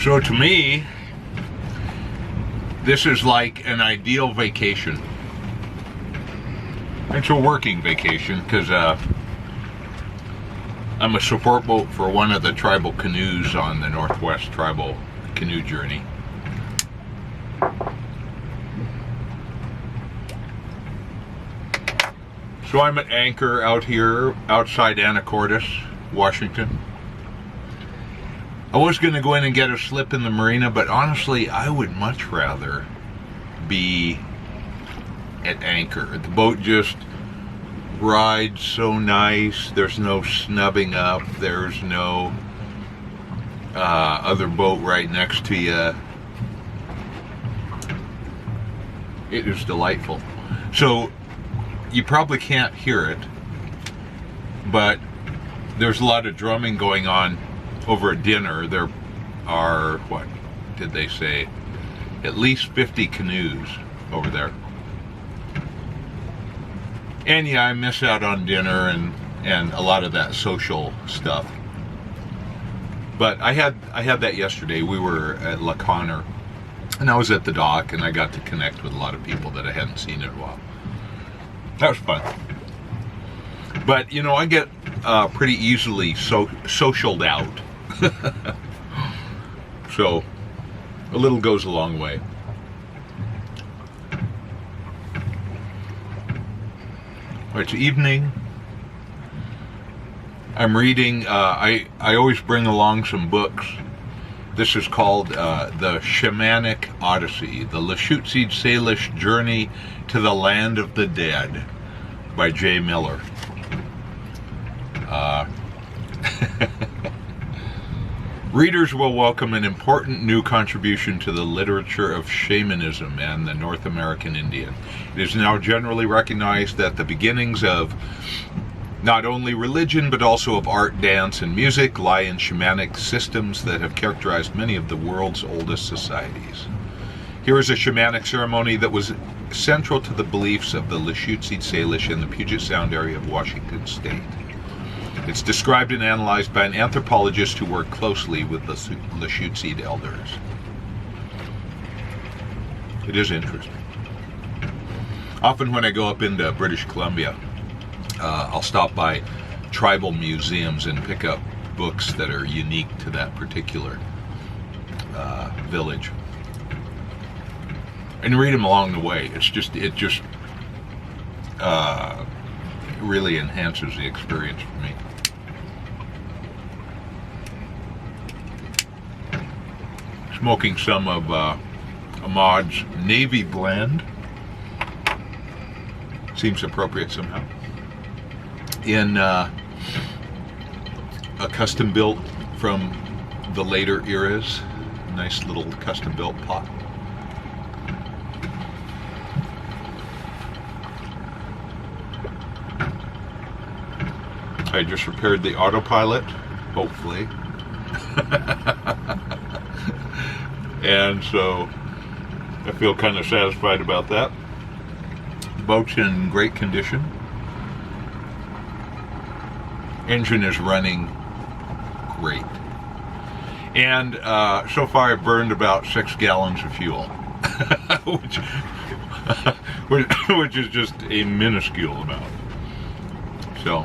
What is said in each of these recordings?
So to me, this is like an ideal vacation. It's a working vacation because I'm a support boat for one of the tribal canoes on the Northwest Tribal Canoe Journey. So I'm at anchor out here outside Anacortes, Washington. I was going to go in and get a slip in the marina, but honestly, I would much rather be at anchor. The boat just rides so nice. There's no snubbing up. There's no other boat right next to you. It is delightful. So you probably can't hear it, but there's a lot of drumming going on over at dinner. There are, what did they say, at least 50 canoes over there. And yeah, I miss out on dinner and a lot of that social stuff. But I had that yesterday. We were at La Conner, and I was at the dock, and I got to connect with a lot of people that I hadn't seen in a while. That was fun. But, you know, I get pretty easily socialed out. So, a little goes a long way. It's evening. I'm reading, I always bring along some books. This is called The Shamanic Odyssey, The Lushootseed Salish Journey to the Land of the Dead by J. Miller. Readers will welcome an important new contribution to the literature of shamanism and the North American Indian. It is now generally recognized that the beginnings of not only religion, but also of art, dance, and music lie in shamanic systems that have characterized many of the world's oldest societies. Here is a shamanic ceremony that was central to the beliefs of the Lushootseed Salish in the Puget Sound area of Washington State. It's described and analyzed by an anthropologist who worked closely with the Lushootseed elders. It is interesting. Often when I go up into British Columbia, I'll stop by tribal museums and pick up books that are unique to that particular village, and read them along the way. It just really enhances the experience for me. Smoking some of Ahmad's Navy blend. Seems appropriate somehow. In a custom built from the later eras, nice little custom built pot. I just repaired the autopilot, hopefully. And so I feel kind of satisfied about that. Boat's in great condition. Engine is running great. And so far I've burned about 6 gallons of fuel, which is just a minuscule amount. So,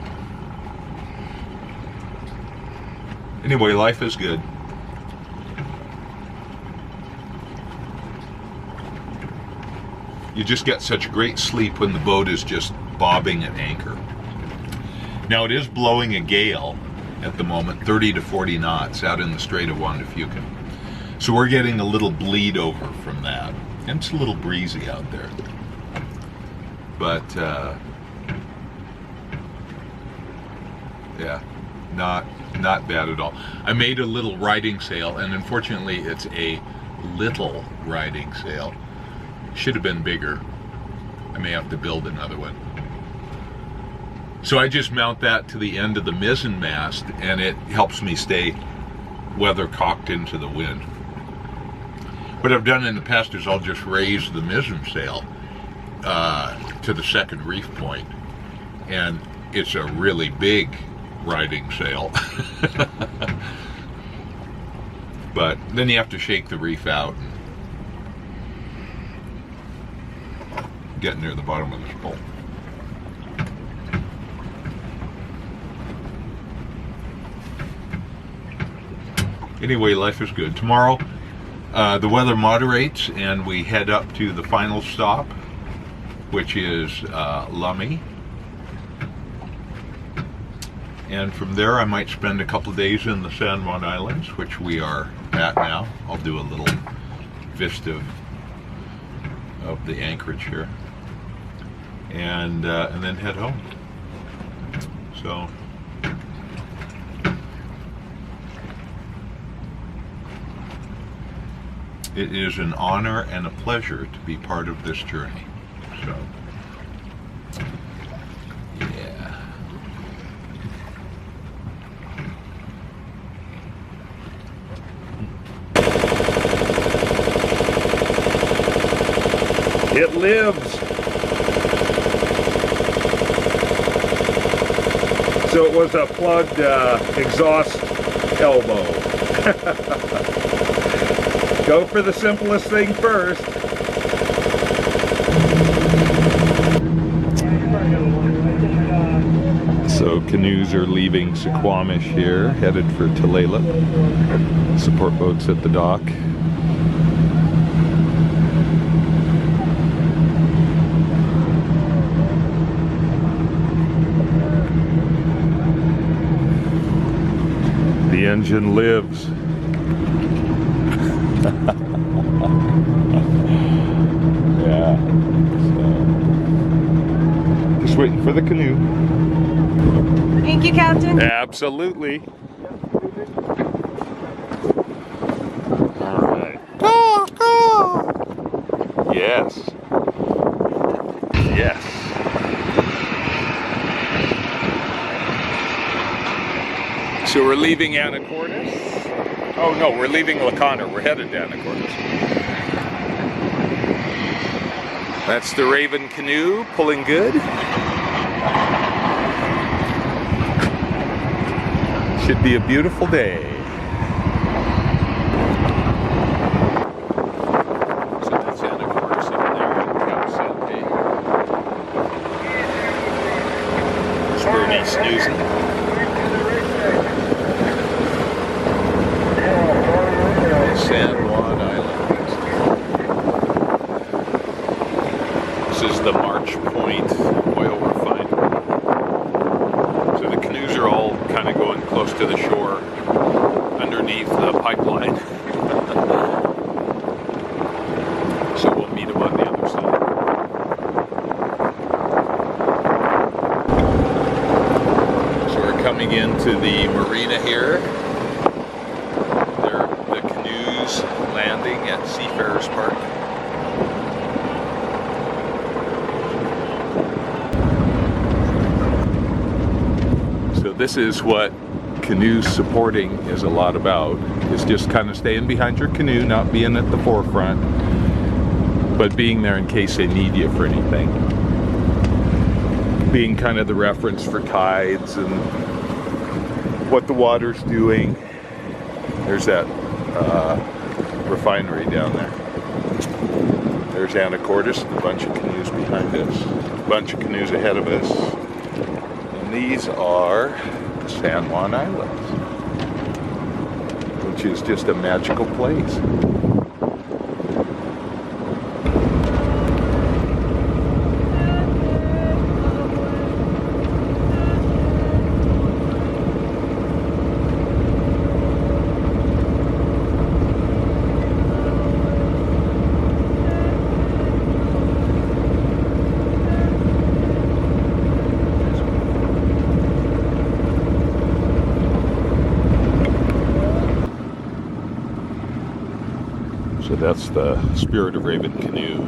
anyway, life is good. You just get such great sleep when the boat is just bobbing at anchor. Now it is blowing a gale at the moment, 30 to 40 knots out in the Strait of Juan de Fuca. So we're getting a little bleed over from that. And it's a little breezy out there. But, yeah, not bad at all. I made a little riding sail, and unfortunately it's a little riding sail. Should have been bigger. I may have to build another one. So I just mount that to the end of the mizzen mast, and it helps me stay weathercocked into the wind. What I've done in the past is I'll just raise the mizzen sail to the second reef point, and it's a really big riding sail. But then you have to shake the reef out and get near the bottom of this bowl. Anyway, life is good. Tomorrow, the weather moderates and we head up to the final stop, which is Lummi. And from there, I might spend a couple of days in the San Juan Islands, which we are at now. I'll do a little vista of the anchorage here, and then head home. So. It is an honor and a pleasure to be part of this journey. So, yeah. It lives. So it was a plugged exhaust elbow. Go for the simplest thing first. So canoes are leaving Suquamish here, headed for Tulalip. Support boats at the dock. The engine lives. Yeah. So, just waiting for the canoe. Thank you, Captain. Absolutely. All right. Go, go. Yes. Yes. So we're leaving Anacortes. Oh no, we're leaving La Conner. We're headed to Anacortes. That's the Raven canoe, pulling good. Should be a beautiful day. So that's Anacortes in there in Cap Sante. There's Bernie snoozing. San Juan Island. This is the March Point oil refinery. So the canoes are all kind of going close to the shore underneath the pipeline. So we'll meet them on the other side. So we're coming into the marina here. Landing at Seafarers Park. So this is what canoe supporting is a lot about. It's just kind of staying behind your canoe, not being at the forefront, but being there in case they need you for anything. Being kind of the reference for tides and what the water's doing. There's that refinery down there. There's Anacortes, a bunch of canoes behind us, a bunch of canoes ahead of us. And these are the San Juan Islands, which is just a magical place. So that's the Spirit of Raven canoe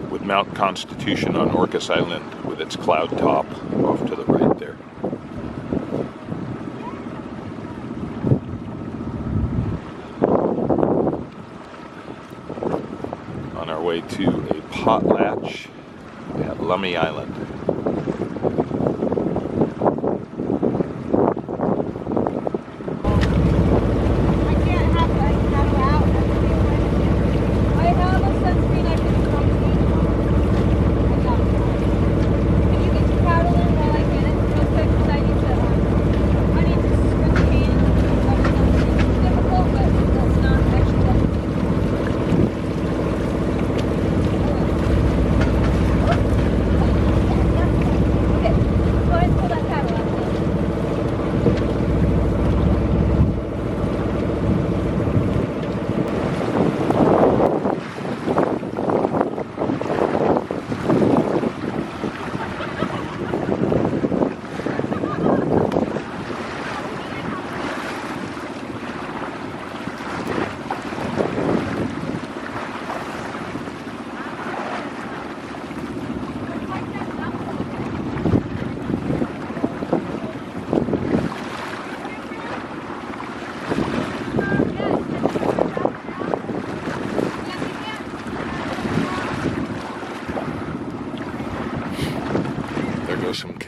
with Mount Constitution on Orcas Island with its cloud top off to the right there. On our way to a potlatch at Lummi Island. I can't have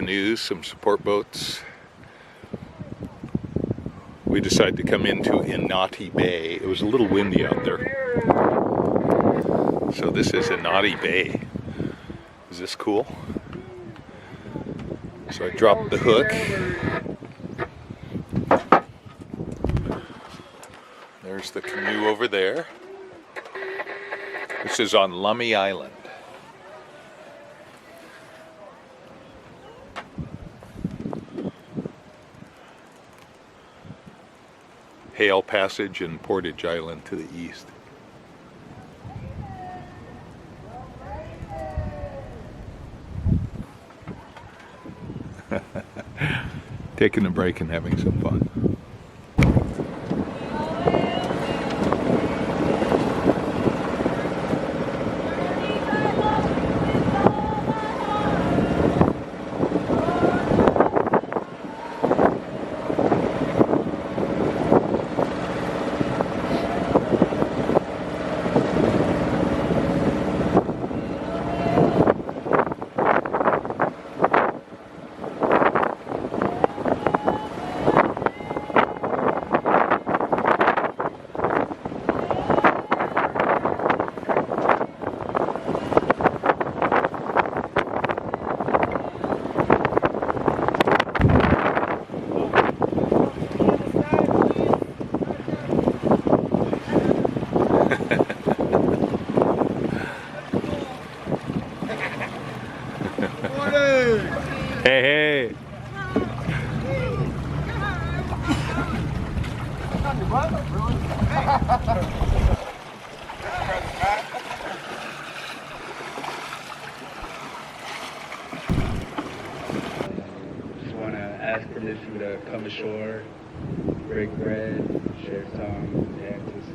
canoes, some support boats. We decided to come into Inati Bay. It was a little windy out there. So this is Inati Bay. Is this cool? So I dropped the hook. There's the canoe over there. This is on Lummi Island. Hale Passage and Portage Island to the east. Taking a break and having some fun. Hey, hey. Just want to ask permission to come ashore, break bread, share songs, dances.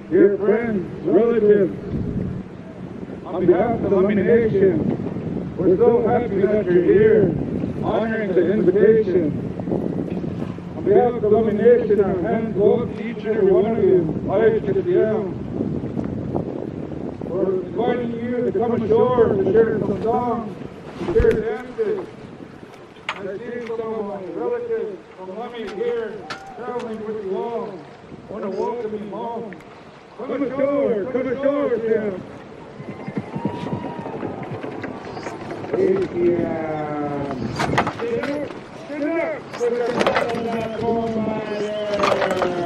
Dear friends, relatives, on behalf of the Lummi Nation, we're so happy that you're here, honoring the invitation. On behalf of the Lummi Nation, our hands go up to each and every one of you. We're inviting you to come ashore to share some songs, to share dances. I see some of my relatives from Lummi here, traveling with you all. I want to welcome you home. Come ashore, Tim. Sit up.